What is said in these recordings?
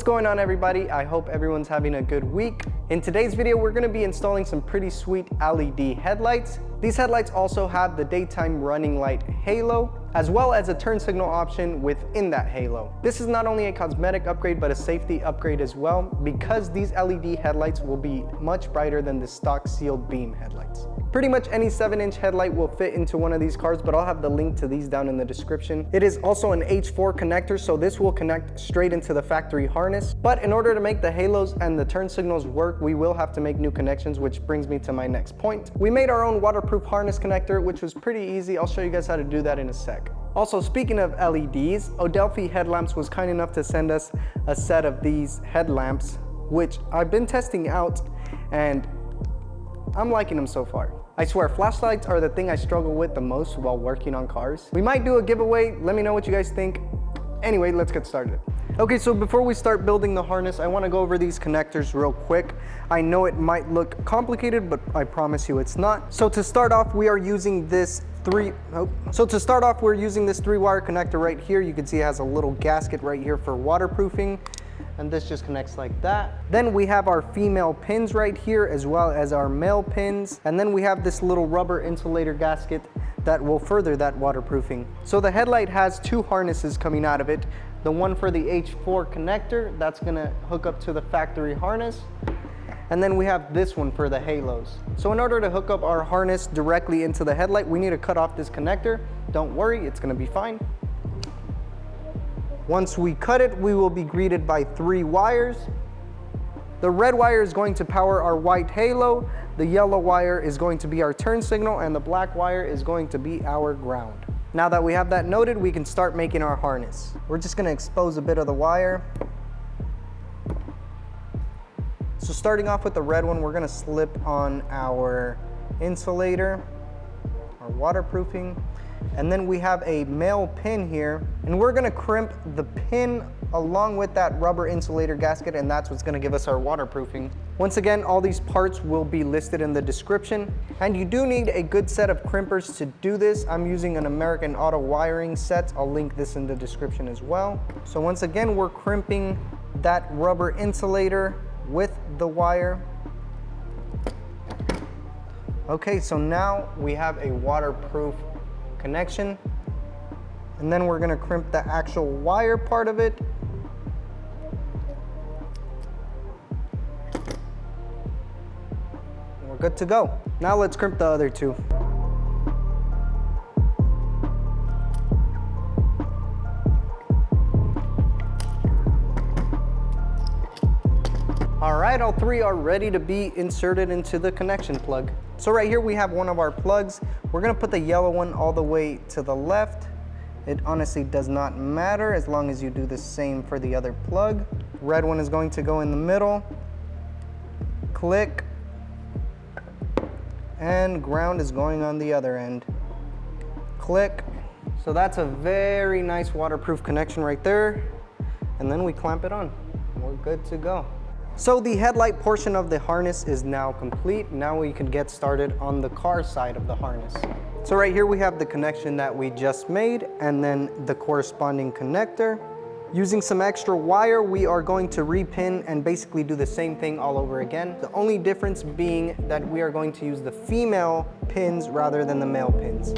What's going on, everybody? I hope everyone's having a good week. In today's video, we're gonna be installing some pretty sweet LED headlights. These headlights also have the daytime running light halo, as well as a turn signal option within that halo. This is not only a cosmetic upgrade, but a safety upgrade as well, because these LED headlights will be much brighter than the stock sealed beam headlights. Pretty much any 7-inch headlight will fit into one of these cars, but I'll have the link to these down in the description. It is also an H4 connector, so this will connect straight into the factory harness. But in order to make the halos and the turn signals work, we will have to make new connections, which brings me to my next point. We made our own waterproof harness connector, which was pretty easy. I'll show you guys how to do that in a sec. Also, speaking of LEDs, Odelphi Headlamps was kind enough to send us a set of these headlamps, which I've been testing out, and I'm liking them so far. I swear, flashlights are the thing I struggle with the most while working on cars. We might do a giveaway. Let me know what you guys think. Anyway, let's get started. Okay, so before we start building the harness, I want to go over these connectors real quick. I know it might look complicated, but I promise you it's not. So to start off, we are using this three-wire connector right here. You can see it has a little gasket right here for waterproofing, and this just connects like that. Then we have our female pins right here, as well as our male pins. And then we have this little rubber insulator gasket that will further that waterproofing. So the headlight has two harnesses coming out of it. The one for the H4 connector, that's gonna hook up to the factory harness. And then we have this one for the halos. So in order to hook up our harness directly into the headlight, we need to cut off this connector. Don't worry, it's gonna be fine. Once we cut it, we will be greeted by 3 wires. The red wire is going to power our white halo, the yellow wire is going to be our turn signal, and the black wire is going to be our ground. Now that we have that noted, we can start making our harness. We're just gonna expose a bit of the wire. So starting off with the red one, we're gonna slip on our insulator, our waterproofing. And then we have a male pin here, and we're gonna crimp the pin along with that rubber insulator gasket, and that's what's gonna give us our waterproofing. Once again, all these parts will be listed in the description, and you do need a good set of crimpers to do this. I'm using an American Auto wiring set. I'll link this in the description as well. So once again, we're crimping that rubber insulator with the wire. Okay, so now we have a waterproof connection, and then we're gonna crimp the actual wire part of it. We're good to go. Now let's crimp the other two. All right, all 3 are ready to be inserted into the connection plug. So right here we have one of our plugs. We're gonna put the yellow one all the way to the left. It honestly does not matter as long as you do the same for the other plug. Red one is going to go in the middle. Click. And ground is going on the other end. Click. So that's a very nice waterproof connection right there. And then we clamp it on. We're good to go. So the headlight portion of the harness is now complete. Now we can get started on the car side of the harness. So right here we have the connection that we just made, and then the corresponding connector. Using some extra wire, we are going to repin and basically do the same thing all over again. The only difference being that we are going to use the female pins rather than the male pins.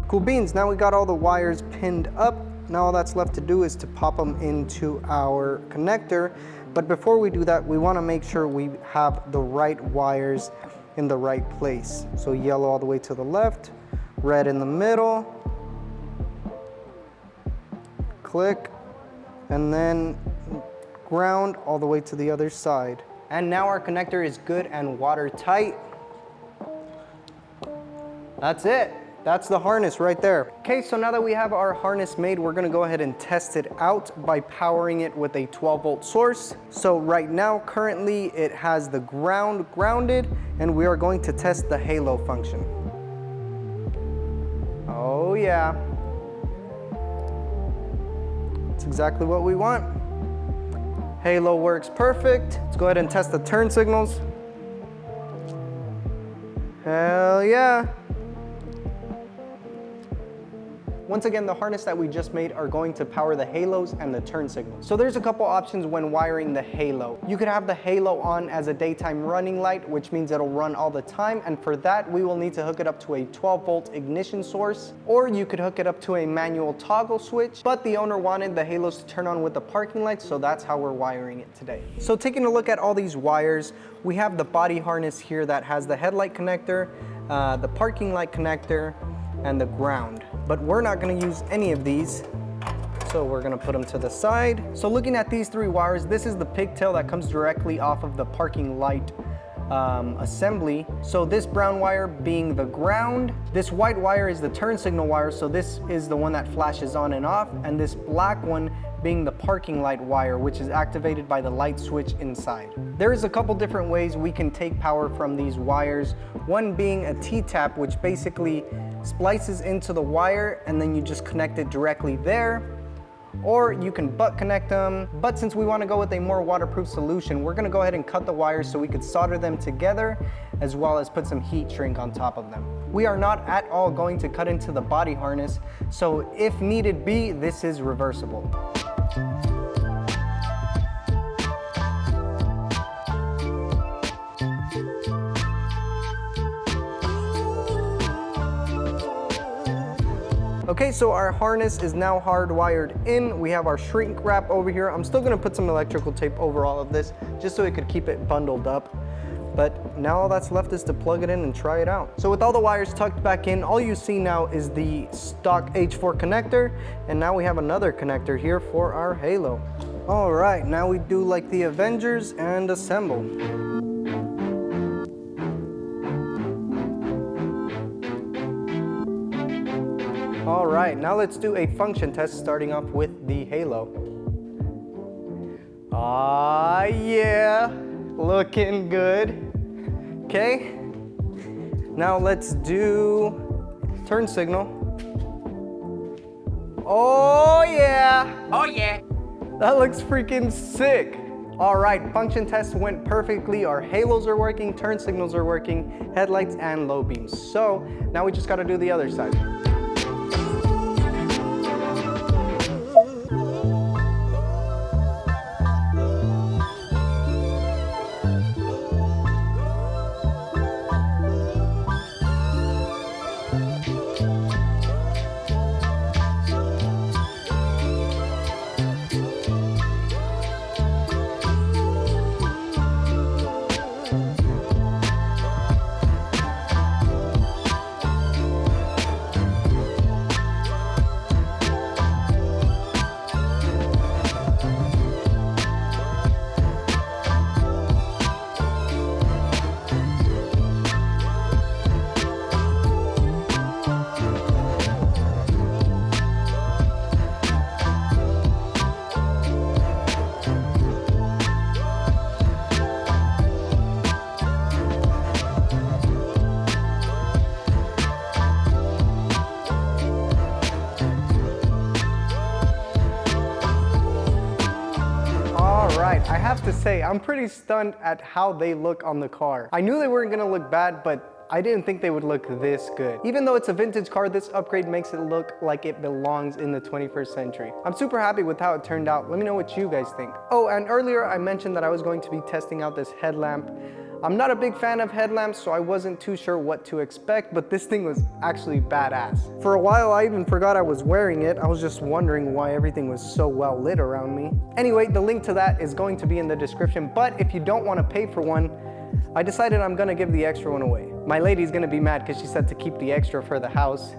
Cool beans, now we got all the wires pinned up. Now all that's left to do is to pop them into our connector. But before we do that, we wanna make sure we have the right wires in the right place. So yellow all the way to the left, red in the middle, click, and then ground all the way to the other side. And now our connector is good and watertight. That's it. That's the harness right there. Okay, so now that we have our harness made, we're gonna go ahead and test it out by powering it with a 12-volt source. So right now, currently, it has the ground grounded, and we are going to test the halo function. Oh yeah. That's exactly what we want. Halo works perfect. Let's go ahead and test the turn signals. Hell yeah. Once again, the harness that we just made are going to power the halos and the turn signals. So there's a couple options when wiring the halo. You could have the halo on as a daytime running light, which means it'll run all the time. And for that, we will need to hook it up to a 12-volt ignition source, or you could hook it up to a manual toggle switch. But the owner wanted the halos to turn on with the parking lights, so that's how we're wiring it today. So taking a look at all these wires, we have the body harness here that has the headlight connector, the parking light connector, and the ground. But we're not gonna use any of these, so we're gonna put them to the side. So looking at these three wires, this is the pigtail that comes directly off of the parking light assembly. So this brown wire being the ground, this white wire is the turn signal wire, so this is the one that flashes on and off, and this black one being the parking light wire, which is activated by the light switch inside. There's a couple different ways we can take power from these wires. One being a T-tap, which basically splices into the wire and then you just connect it directly there. Or you can butt connect them, but since we want to go with a more waterproof solution, we're going to go ahead and cut the wires so we could solder them together, as well as put some heat shrink on top of them. We are not at all going to cut into the body harness, so if needed be, this is reversible. Okay, so our harness is now hardwired in. We have our shrink wrap over here. I'm still gonna put some electrical tape over all of this just so it could keep it bundled up. But now all that's left is to plug it in and try it out. So with all the wires tucked back in, all you see now is the stock H4 connector. And now we have another connector here for our halo. All right, now we do like the Avengers and assemble. All right, now let's do a function test starting off with the halo. Ah, yeah, looking good. Okay, now let's do turn signal. Oh yeah. Oh yeah. That looks freaking sick. All right, function test went perfectly. Our halos are working, turn signals are working, headlights and low beams. So now we just gotta do the other side. I have to say, I'm pretty stunned at how they look on the car. I knew they weren't gonna look bad, but I didn't think they would look this good. Even though it's a vintage car, this upgrade makes it look like it belongs in the 21st century. I'm super happy with how it turned out. Let me know what you guys think. Oh, and earlier I mentioned that I was going to be testing out this headlamp. I'm not a big fan of headlamps, so I wasn't too sure what to expect, but this thing was actually badass. For a while, I even forgot I was wearing it. I was just wondering why everything was so well lit around me. Anyway, the link to that is going to be in the description, but if you don't want to pay for one, I decided I'm gonna give the extra one away. My lady's gonna be mad because she said to keep the extra for the house,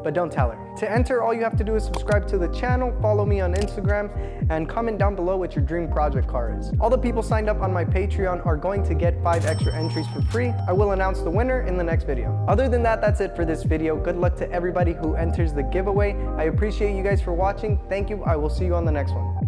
but don't tell her. To enter, all you have to do is subscribe to the channel, follow me on Instagram, and comment down below what your dream project car is. All the people signed up on my Patreon are going to get 5 extra entries for free. I will announce the winner in the next video. Other than that, that's it for this video. Good luck to everybody who enters the giveaway. I appreciate you guys for watching. Thank you. I will see you on the next one.